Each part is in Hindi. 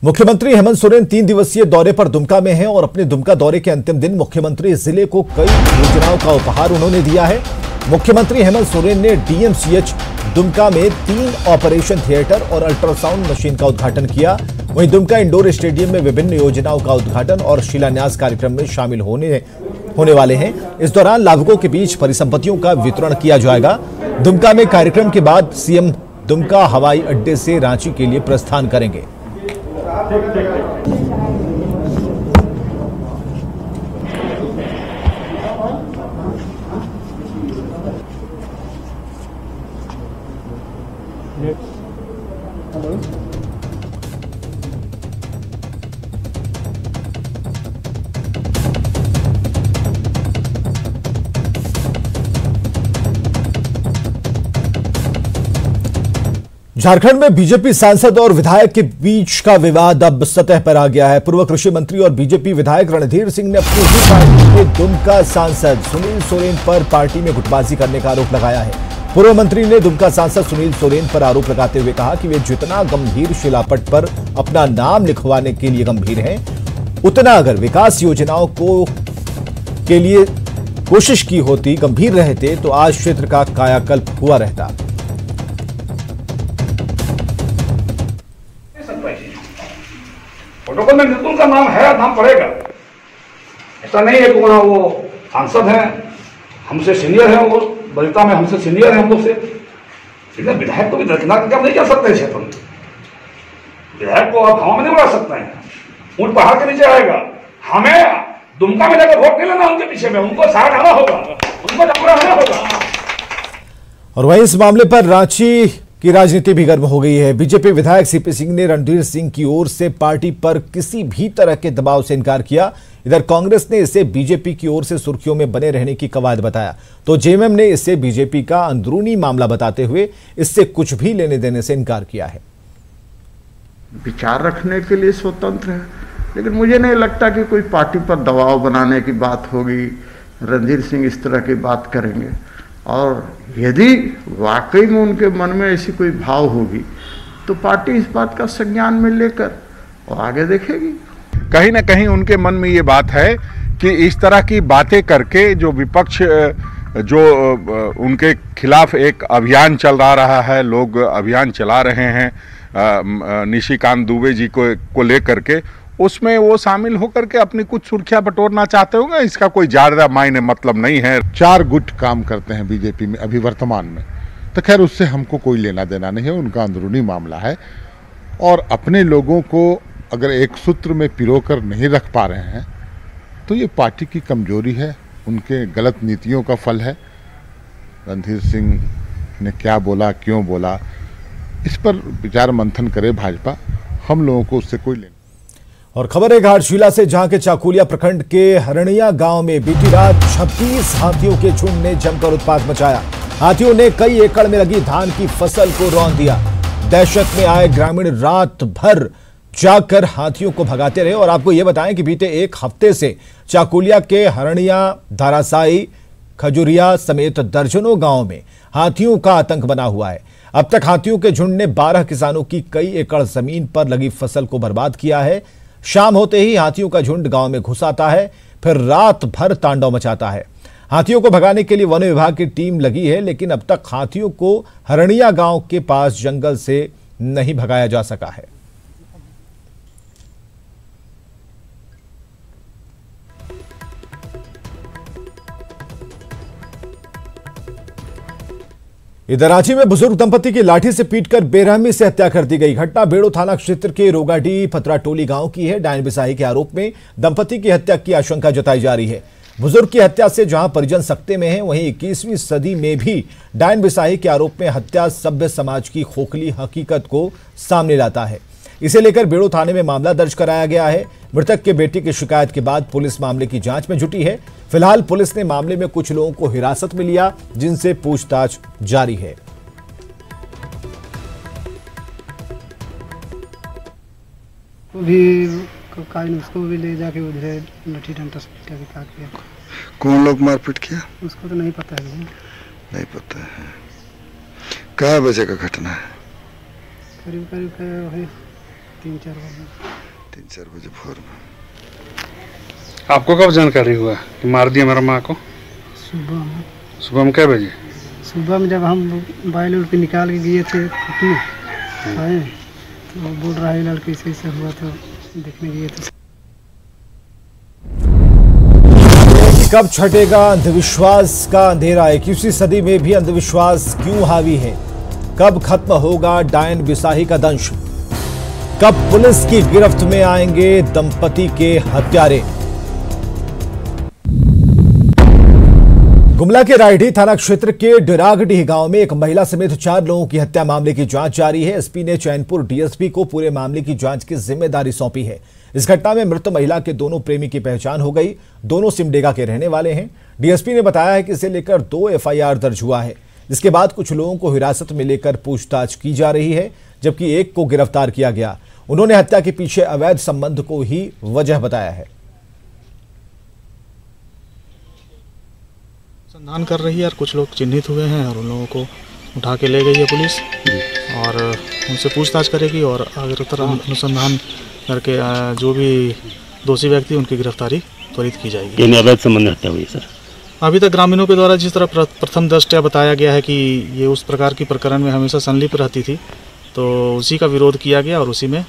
मुख्यमंत्री हेमंत सोरेन 3 दिवसीय दौरे पर दुमका में हैं और अपने दुमका दौरे के अंतिम दिन मुख्यमंत्री जिले को कई योजनाओं का उपहार उन्होंने दिया है। मुख्यमंत्री हेमंत सोरेन ने डीएमसीएच दुमका में 3 ऑपरेशन थिएटर और अल्ट्रासाउंड मशीन का उद्घाटन किया। वहीं दुमका इंडोर स्टेडियम में विभिन्न योजनाओं का उद्घाटन और शिलान्यास कार्यक्रम में शामिल होने वाले हैं। इस दौरान लाभुकों के बीच परिसंपत्तियों का वितरण किया जाएगा। दुमका में कार्यक्रम के बाद सीएम दुमका हवाई अड्डे से रांची के लिए प्रस्थान करेंगे। झारखंड में बीजेपी सांसद और विधायक के बीच का विवाद अब सतह पर आ गया है। पूर्व कृषि मंत्री और बीजेपी विधायक रणधीर सिंह ने अपनी ही पार्टी के दुमका सांसद सुनील सोरेन पर पार्टी में गुटबाजी करने का आरोप लगाया है। पूर्व मंत्री ने दुमका सांसद सुनील सोरेन पर आरोप लगाते हुए कहा कि वे जितना गंभीर शिलापट पर अपना नाम लिखवाने के लिए गंभीर हैं, उतना अगर विकास योजनाओं के लिए कोशिश की होती, गंभीर रहते तो आज क्षेत्र का कायाकल्प हुआ रहता। प्रोटोकॉल में बिल्कुल का नाम है, नाम पड़ेगा। ऐसा नहीं है कि वो सांसद हैं, हमसे सीनियर हैं, वो बलिता में हमसे सीनियर है हम लोग से। इसलिए विधायक को भी दरकिनार कर नहीं कर सकते क्षेत्र में। विधायक को आप हवा में नहीं उड़ा सकते हैं, ऊंट पहाड़ के नीचे आएगा। हमें दुमका में जाकर वोट नहीं लेना उनके पीछे में, उनको साथ आना होगा, उनको जबरा आना होगा। और वहीं इस मामले पर रांची की राजनीति भी गर्म हो गई है। बीजेपी विधायक सीपी सिंह ने रणधीर सिंह की ओर से पार्टी पर किसी भी तरह के दबाव से इनकार किया। इधर कांग्रेस ने इसे बीजेपी की ओर से सुर्खियों में बने रहने की कवायद बताया, तो जेएमएम ने इसे बीजेपी का अंदरूनी मामला बताते हुए इससे कुछ भी लेने देने से इनकार किया है। विचार रखने के लिए स्वतंत्र है, लेकिन मुझे नहीं लगता कि कोई पार्टी पर दबाव बनाने की बात होगी, रणधीर सिंह इस तरह की बात करेंगे। और यदि वाकई में उनके मन में ऐसी कोई भाव होगी तो पार्टी इस बात का संज्ञान में लेकर और आगे देखेगी। कहीं ना कहीं उनके मन में ये बात है कि इस तरह की बातें करके जो विपक्ष जो उनके खिलाफ एक अभियान चल रहा है, लोग अभियान चला रहे हैं निशिकांत दुबे जी को लेकर के, उसमें वो शामिल होकर के अपनी कुछ सुर्खियां बटोरना चाहते होंगे। इसका कोई ज्यादा मायने मतलब नहीं है। 4 गुट काम करते हैं बीजेपी में अभी वर्तमान में, तो खैर उससे हमको कोई लेना देना नहीं है, उनका अंदरूनी मामला है। और अपने लोगों को अगर एक सूत्र में पिरोकर नहीं रख पा रहे हैं तो ये पार्टी की कमजोरी है, उनके गलत नीतियों का फल है। रणधीर सिंह ने क्या बोला, क्यों बोला, इस पर विचार मंथन करे भाजपा, हम लोगों को उससे कोई लेना। और खबर है घाटशिला से, जहां के चाकुलिया प्रखंड के हरणिया गांव में बीती रात 26 हाथियों के झुंड ने जमकर उत्पात मचाया। हाथियों ने कई एकड़ में लगी धान की फसल को रौंद दिया। दहशत में आए ग्रामीण रात भर जाकर हाथियों को भगाते रहे। और आपको यह बताएं कि बीते 1 हफ्ते से चाकुलिया के हरणिया, धारासाई, खजुरिया समेत दर्जनों गांवों में हाथियों का आतंक बना हुआ है। अब तक हाथियों के झुंड ने 12 किसानों की कई एकड़ जमीन पर लगी फसल को बर्बाद किया है। शाम होते ही हाथियों का झुंड गांव में घुस आता है, फिर रात भर तांडव मचाता है। हाथियों को भगाने के लिए वन विभाग की टीम लगी है, लेकिन अब तक हाथियों को हरणिया गांव के पास जंगल से नहीं भगाया जा सका है। इधर रांची में बुजुर्ग दंपति की लाठी से पीटकर बेरहमी से हत्या कर दी गई। घटना बेड़ो थाना क्षेत्र के रोगाडी पतराटोली गांव की है। डायन बिसाही के आरोप में दंपति की हत्या की आशंका जताई जा रही है। बुजुर्ग की हत्या से जहां परिजन सकते में हैं, वहीं 21वीं सदी में भी डायन बिसाही के आरोप में हत्या सभ्य समाज की खोखली हकीकत को सामने लाता है। इसे लेकर बेड़ो थाने में मामला दर्ज कराया गया है। मृतक के बेटे की शिकायत के बाद पुलिस मामले की जांच में जुटी है। फिलहाल पुलिस ने मामले में कुछ लोगों को हिरासत में लिया, जिनसे पूछताछ जारी है। उसको भी ले जाके उधर लठी डंडा से काट दिया। कौन लोग मारपीट किया उसको तो नहीं पता है। नहीं पता है। क्या बजे का घटना है? करीब करीब 3-4 बजे। 3-4 बजे भोर में। आपको कब जानकारी हुआ कि मार दिया मेरा माँ को? सुबह में। सुबह में क्या बजे? सुबह में जब हम मोबाइल उड़ पे निकाल के गए थे फोटो आए तो वो बोल रहा है लड़के ऐसे हुआ तो देखने गए थे। कब छटेगा अंधविश्वास का अंधेरा? 21वीं सदी में भी अंधविश्वास क्यों हावी है? कब खत्म होगा डायन बिसाही का दंश? कब पुलिस की गिरफ्त में आएंगे दंपति के हत्यारे? गुमला के रायडीह थाना क्षेत्र के डिरागडीह गांव में एक महिला समेत 4 लोगों की हत्या मामले की जांच जारी है। एसपी ने चैनपुर डीएसपी को पूरे मामले की जांच की जिम्मेदारी सौंपी है। इस घटना में मृत महिला के दोनों प्रेमी की पहचान हो गई। दोनों सिमडेगा के रहने वाले हैं। डीएसपी ने बताया है कि इसे लेकर 2 एफआईआर दर्ज हुआ है। इसके बाद कुछ लोगों को हिरासत में लेकर पूछताछ की जा रही है, जबकि एक को गिरफ्तार किया गया। उन्होंने हत्या के पीछे अवैध संबंध को ही वजह बताया है। संधान कर रही है और कुछ लोग चिन्हित हुए हैं और उन लोगों को उठा के ले गई है पुलिस और उनसे पूछताछ करेगी और आगे अनुसंधान करके जो भी दोषी व्यक्ति उनकी गिरफ्तारी त्वरित की जाएगी। अवैध संबंध हत्या हुई सर? अभी तक ग्रामीणों के द्वारा जिस तरह प्रथम दृष्टया बताया गया है कि ये उस प्रकार की प्रकरण में हमेशा संलिप्त रहती थी, तो उसी का विरोध किया गया और उसी में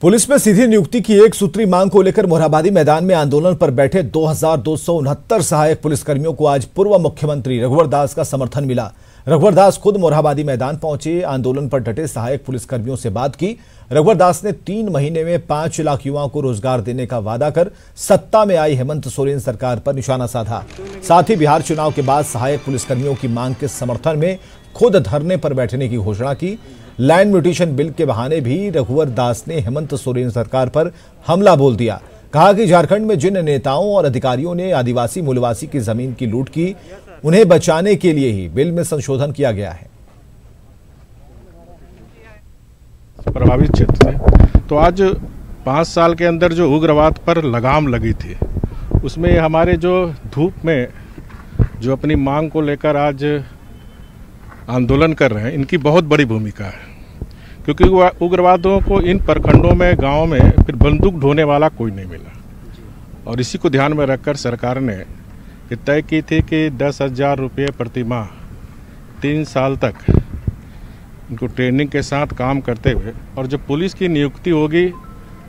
पुलिस में सीधी नियुक्ति की एक सूत्री मांग को लेकर मोरहाबादी मैदान में आंदोलन पर बैठे 2269 सहायक पुलिसकर्मियों को आज पूर्व मुख्यमंत्री रघुवर दास का समर्थन मिला। रघुवर दास खुद मोरहाबादी मैदान पहुंचे, आंदोलन पर डटे सहायक पुलिसकर्मियों से बात की। रघुवर दास ने 3 महीने में 5 लाख युवाओं को रोजगार देने का वादा कर सत्ता में आई हेमंत सोरेन सरकार पर निशाना साधा। साथ ही बिहार चुनाव के बाद सहायक पुलिसकर्मियों की मांग के समर्थन में खुद धरने पर बैठने की घोषणा की। लैंड म्यूटेशन बिल के बहाने भी रघुवर दास ने हेमंत सोरेन सरकार पर हमला बोल दिया। कहा कि झारखंड में जिन नेताओं और अधिकारियों ने आदिवासी मूलवासी की जमीन की लूट की, उन्हें बचाने के लिए ही बिल में संशोधन किया गया है। प्रभावित क्षेत्र से तो आज 5 साल के अंदर जो उग्रवाद पर लगाम लगी थी, उसमें हमारे जो धूप में जो अपनी मांग को लेकर आज आंदोलन कर रहे हैं, इनकी बहुत बड़ी भूमिका है। क्योंकि उग्रवादियों को इन प्रखंडों में, गांव में फिर बंदूक ढोने वाला कोई नहीं मिला और इसी को ध्यान में रखकर सरकार ने तय की थी कि 10,000 रुपये प्रति माह 3 साल तक इनको ट्रेनिंग के साथ काम करते हुए, और जब पुलिस की नियुक्ति होगी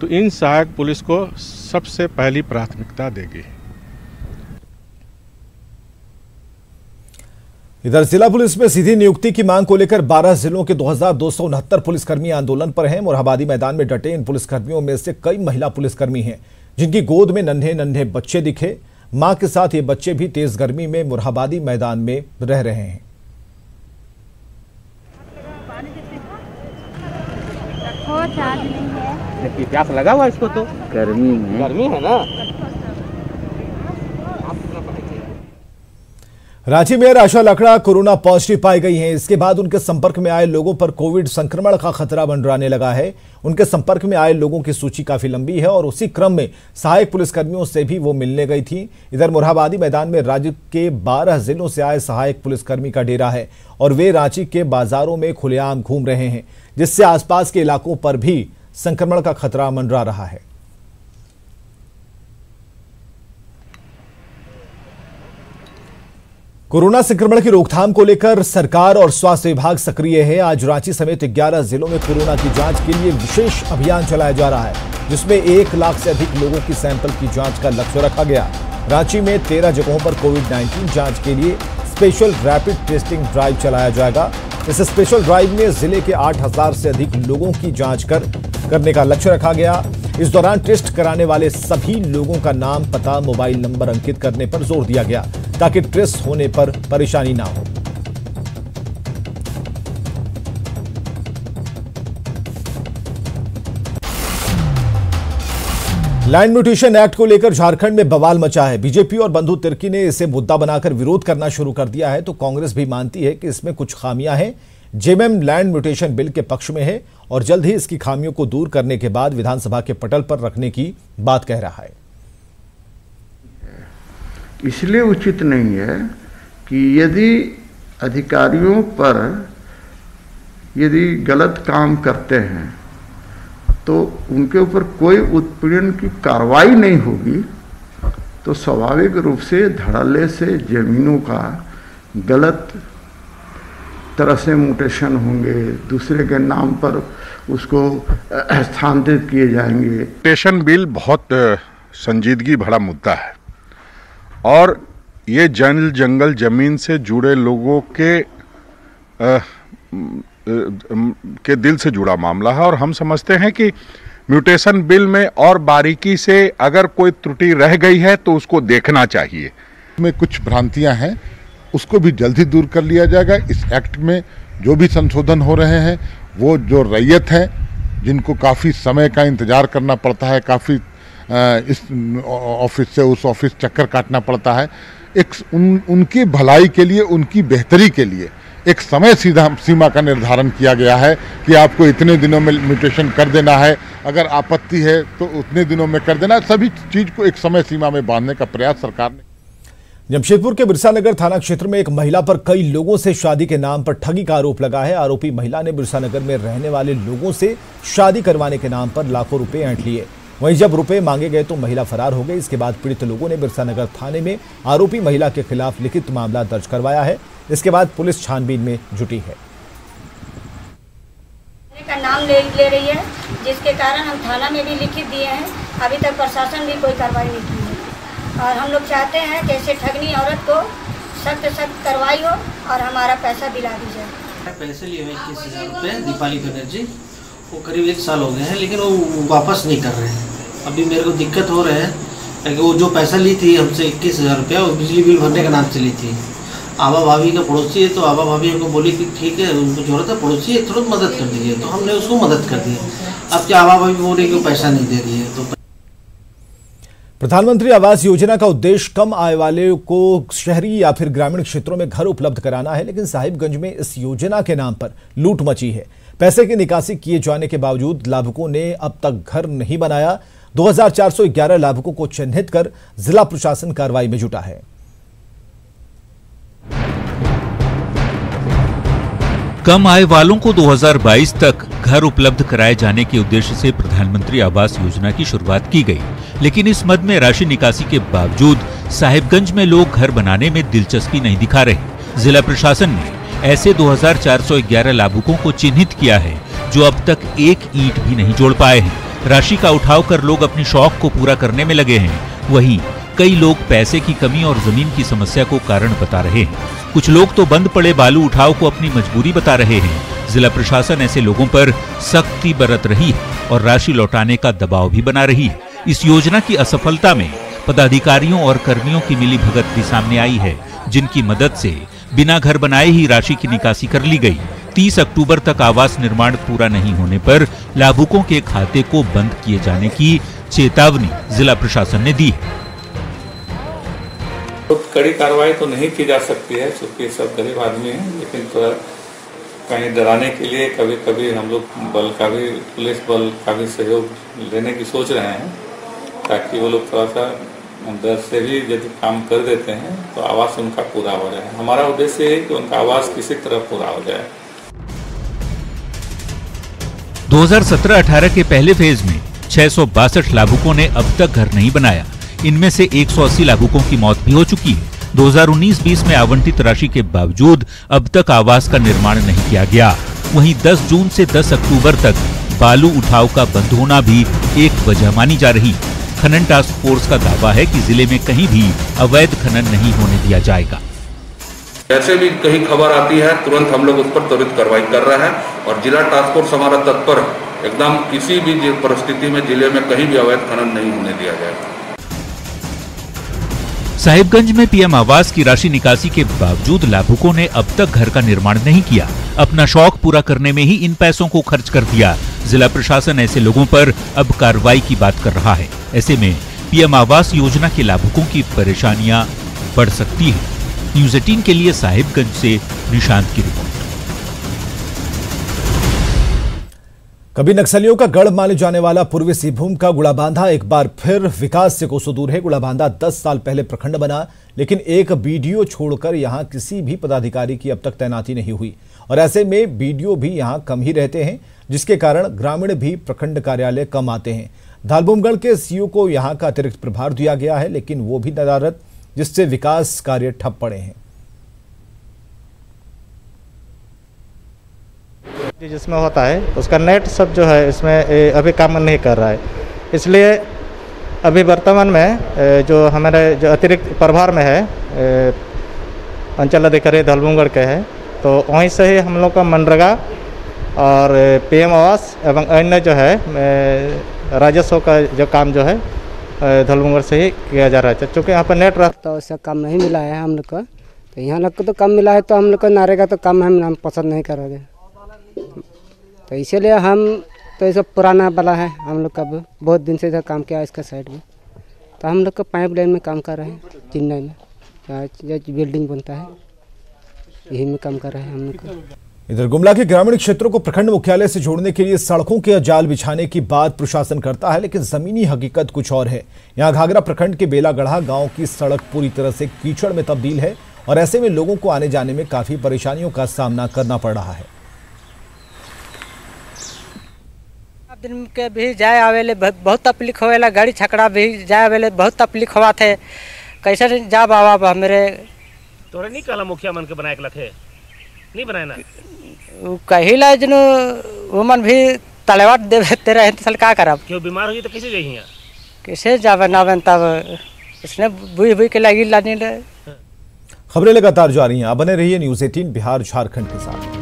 तो इन सहायक पुलिस को सबसे पहली प्राथमिकता देगी। इधर जिला पुलिस में सीधी नियुक्ति की मांग को लेकर 12 जिलों के 2269 पुलिसकर्मी आंदोलन पर हैं। मोरहाबादी मैदान में डटे इन पुलिसकर्मियों में से कई महिला पुलिसकर्मी हैं, जिनकी गोद में नन्हे नन्हे बच्चे दिखे। मां के साथ ये बच्चे भी तेज गर्मी में मोरहाबादी मैदान में रह रहे हैं। प्यास लगा हुआ इसको तो गर्मी है ना। Ranchi mayor Asha Lakra corona positive पाई गई हैं। इसके बाद उनके संपर्क में आए लोगों पर कोविड संक्रमण का खतरा मंडराने लगा है। उनके संपर्क में आए लोगों की सूची काफी लंबी है और उसी क्रम में सहायक पुलिसकर्मियों से भी वो मिलने गई थी। इधर मोरहाबादी मैदान में राज्य के 12 जिलों से आए सहायक पुलिसकर्मी का डेरा है और वे रांची के बाजारों में खुलेआम घूम रहे हैं, जिससे आसपास के इलाकों पर भी संक्रमण का खतरा मंडरा रहा है। कोरोना संक्रमण की रोकथाम को लेकर सरकार और स्वास्थ्य विभाग सक्रिय है। आज रांची समेत 11 जिलों में कोरोना की जांच के लिए विशेष अभियान चलाया जा रहा है, जिसमें 1 लाख से अधिक लोगों की सैंपल की जांच का लक्ष्य रखा गया। रांची में 13 जगहों पर कोविड-19 जांच के लिए स्पेशल रैपिड टेस्टिंग ड्राइव चलाया जाएगा। इस स्पेशल ड्राइव में जिले के 8,000 से अधिक लोगों की जांच करने का लक्ष्य रखा गया। इस दौरान टेस्ट कराने वाले सभी लोगों का नाम, पता, मोबाइल नंबर अंकित करने पर जोर दिया गया, ताकि ट्रेस होने पर परेशानी ना हो। लैंड म्यूटेशन एक्ट को लेकर झारखंड में बवाल मचा है। बीजेपी और बंधु तिर्की ने इसे मुद्दा बनाकर विरोध करना शुरू कर दिया है, तो कांग्रेस भी मानती है कि इसमें कुछ खामियां हैं। जेएमएम लैंड म्यूटेशन बिल के पक्ष में है और जल्द ही इसकी खामियों को दूर करने के बाद विधानसभा के पटल पर रखने की बात कह रहा है। इसलिए उचित नहीं है कि यदि अधिकारियों पर यदि गलत काम करते हैं तो उनके ऊपर कोई उत्पीड़न की कार्रवाई नहीं होगी तो स्वाभाविक रूप से धड़ल्ले से जमीनों का गलत तरह से म्यूटेशन होंगे, दूसरे के नाम पर उसको स्थानांतरित किए जाएंगे। म्यूटेशन बिल बहुत संजीदगी भरा मुद्दा है और ये जंगल जमीन से जुड़े लोगों के दिल से जुड़ा मामला है और हम समझते हैं कि म्यूटेशन बिल में और बारीकी से अगर कोई त्रुटि रह गई है तो उसको देखना चाहिए। में कुछ भ्रांतियां हैं उसको भी जल्दी दूर कर लिया जाएगा। इस एक्ट में जो भी संशोधन हो रहे हैं वो जो रैयत है जिनको काफ़ी समय का इंतज़ार करना पड़ता है, काफ़ी इस ऑफिस से उस ऑफिस चक्कर काटना पड़ता है, उनकी भलाई के लिए, उनकी बेहतरी के लिए एक समय सीमा का निर्धारण किया गया है कि आपको इतने दिनों में म्यूटेशन कर देना है, अगर आपत्ति है तो उतने दिनों में कर देना। सभी चीज़ को एक समय सीमा में बांधने का प्रयास सरकार ने। जमशेदपुर के बिरसा नगर थाना क्षेत्र में एक महिला पर कई लोगों से शादी के नाम पर ठगी का आरोप लगा है। आरोपी महिला ने बिरसा नगर में रहने वाले लोगों से शादी करवाने के नाम पर लाखों रुपए ऐंठ लिए। वहीं जब रुपए मांगे गए तो महिला फरार हो गई। इसके बाद पीड़ित लोगों ने बिरसा नगर थाने में आरोपी महिला के खिलाफ लिखित मामला दर्ज करवाया है। इसके बाद पुलिस छानबीन में जुटी है। का नाम ले रही है, जिसके कारण हम थाना में भी लिखित दिए हैं। अभी तक प्रशासन भी कोई कार्रवाई नहीं की है और हम लोग चाहते हैं कि ऐसे ठगनी औरत को सख्त कार्रवाई हो और हमारा पैसा दिला दी जाए। पैसे लिए हुए 21,000 रुपये दीपाली बनर्जी, वो करीब 1 साल हो गए हैं लेकिन वो वापस नहीं कर रहे हैं। अभी मेरे को दिक्कत हो रहा है कि वो जो पैसा ली थी हमसे 21,000 रुपया, वो बिजली बिल भरने के नाम से ली थी। आबा भाभी का पड़ोसी है तो आबा भाभी हमको बोली कि ठीक है उनको जरूरत है, पड़ोसी है, तुरंत मदद कर दीजिए, तो हमने उसको मदद कर दी। अब क्या आबा भाभी बोल रही कि पैसा नहीं दे रही है। तो प्रधानमंत्री आवास योजना का उद्देश्य कम आय वाले को शहरी या फिर ग्रामीण क्षेत्रों में घर उपलब्ध कराना है, लेकिन साहिबगंज में इस योजना के नाम पर लूट मची है। पैसे की निकासी किए जाने के बावजूद लाभुकों ने अब तक घर नहीं बनाया। 2411 लाभुकों को चिन्हित कर जिला प्रशासन कार्रवाई में जुटा है। कम आय वालों को 2022 तक घर उपलब्ध कराए जाने के उद्देश्य से प्रधानमंत्री आवास योजना की शुरुआत की गई, लेकिन इस मद में राशि निकासी के बावजूद साहिबगंज में लोग घर बनाने में दिलचस्पी नहीं दिखा रहे। जिला प्रशासन ने ऐसे 2411 लाभुकों को चिन्हित किया है जो अब तक एक ईंट भी नहीं जोड़ पाए हैं। राशि का उठाव कर लोग अपनी शौक को पूरा करने में लगे हैं। वहीं कई लोग पैसे की कमी और जमीन की समस्या को कारण बता रहे हैं। कुछ लोग तो बंद पड़े बालू उठाव को अपनी मजबूरी बता रहे हैं। जिला प्रशासन ऐसे लोगों पर सख्ती बरत रही है और राशि लौटाने का दबाव भी बना रही है। इस योजना की असफलता में पदाधिकारियों और कर्मियों की मिलीभगत भी सामने आई है, जिनकी मदद से बिना घर बनाए ही राशि की निकासी कर ली गई। 30 अक्टूबर तक आवास निर्माण पूरा नहीं होने पर लाभुकों के खाते को बंद किए जाने की चेतावनी जिला प्रशासन ने दी है। कड़ी कार्रवाई तो नहीं की जा सकती है क्योंकि सब गरीब आदमी हैं, लेकिन तो कहीं डराने के लिए कभी कभी हम लोग बल का भी, पुलिस बल का भी सहयोग लेने की सोच रहे हैं, ताकि वो लोग थोड़ा सा डर से भी यदि काम कर देते हैं तो आवास उनका पूरा हो जाए। हमारा उद्देश्य है कि उनका आवास किसी तरह पूरा हो जाए। 2017-18 के पहले फेज में 662 लाभुकों ने अब तक घर नहीं बनाया। इनमें से 180 लाभुकों की मौत भी हो चुकी है। 2019-20 में आवंटित राशि के बावजूद अब तक आवास का निर्माण नहीं किया गया। वहीं 10 जून से 10 अक्टूबर तक बालू उठाव का बंद होना भी एक वजह मानी जा रही। खनन टास्क फोर्स का दावा है कि जिले में कहीं भी अवैध खनन नहीं होने दिया जाएगा। जैसे भी कहीं खबर आती है तुरंत हम लोग उस पर त्वरित कार्रवाई कर रहे हैं और जिला टास्क फोर्स हमारा तत्पर एकदम किसी भी परिस्थिति में जिले में कहीं भी अवैध खनन नहीं होने दिया जाएगा। साहिबगंज में पीएम आवास की राशि निकासी के बावजूद लाभुकों ने अब तक घर का निर्माण नहीं किया। अपना शौक पूरा करने में ही इन पैसों को खर्च कर दिया। जिला प्रशासन ऐसे लोगों पर अब कार्रवाई की बात कर रहा है। ऐसे में पीएम आवास योजना के लाभुकों की परेशानियां बढ़ सकती है। न्यूज़ 18 के लिए साहिबगंज से निशांत की रिपोर्ट। कभी नक्सलियों का गढ़ माने जाने वाला पूर्वी सिंहभूम का गुड़ाबांधा एक बार फिर विकास से कोसों दूर है। गुड़ाबांधा 10 साल पहले प्रखंड बना, लेकिन एक बीडीओ छोड़कर यहां किसी भी पदाधिकारी की अब तक तैनाती नहीं हुई और ऐसे में बीडीओ भी यहां कम ही रहते हैं। जिसके कारण ग्रामीण भी प्रखंड कार्यालय कम आते हैं। धालबुमगढ़ के सीओ को यहां का अतिरिक्त प्रभार दिया गया है, लेकिन वो भी नदारद, जिससे विकास कार्य ठप पड़े हैं। जिसमें होता है उसका नेट सब जो है इसमें अभी काम नहीं कर रहा है, इसलिए अभी वर्तमान में जो हमारे जो अतिरिक्त प्रभार में है अंचल अधिकारी धालबुमगढ़ के है, तो वहीं से ही हम लोग का मनरेगा और PM आवास एवं अन्य जो है राजस्व का जो काम जो है धालबुमगढ़ से ही किया जा रहा है। चूँकि यहाँ पर नेट रहता तो उससे काम नहीं मिला है हम लोग को, तो यहाँ लोग को तो काम मिला है, तो हम लोग को नारेगा तो काम हम पसंद नहीं करोगे, तो इसीलिए हम तो ये सब पुराना वाला है, हम लोग का बहुत दिन से इधर काम किया इसका साइड में, तो हम लोग का पाइप लाइन में काम कर रहे हैं, चेन्नई में जो बिल्डिंग बनता है यही में काम कर रहे हैं हम लोग का। इधर गुमला के ग्रामीण क्षेत्रों को प्रखंड मुख्यालय से जोड़ने के लिए सड़कों के जाल बिछाने की बात प्रशासन करता है, लेकिन जमीनी हकीकत कुछ और है। यहां घाघरा प्रखंड के बेलागढ़ा गांव की सड़क पूरी तरह से कीचड़ में तब्दील है और ऐसे में लोगों को आने जाने में काफी परेशानियों का सामना करना पड़ रहा है। दिन के भी जाए आवेले बहुत तकलीफ होवेला, गाड़ी छकड़ा भी जाए आवेले बहुत तकलीफ होवा थे, कैसे जा बाबा मेरे तोरे नहीं कहला मुखिया मन के बनाए के लखे नहीं बनाए ना कहिला जन वमन भी तलेवाट देते रहे तो का करब, क्यों बीमार हुई तो कैसे जाइए कैसे जावे ना बन तब इसने बुई के लगी लाने। खबरें लगातार जारी हैं, आप बने रहिए न्यूज़ 18 बिहार झारखंड के साथ।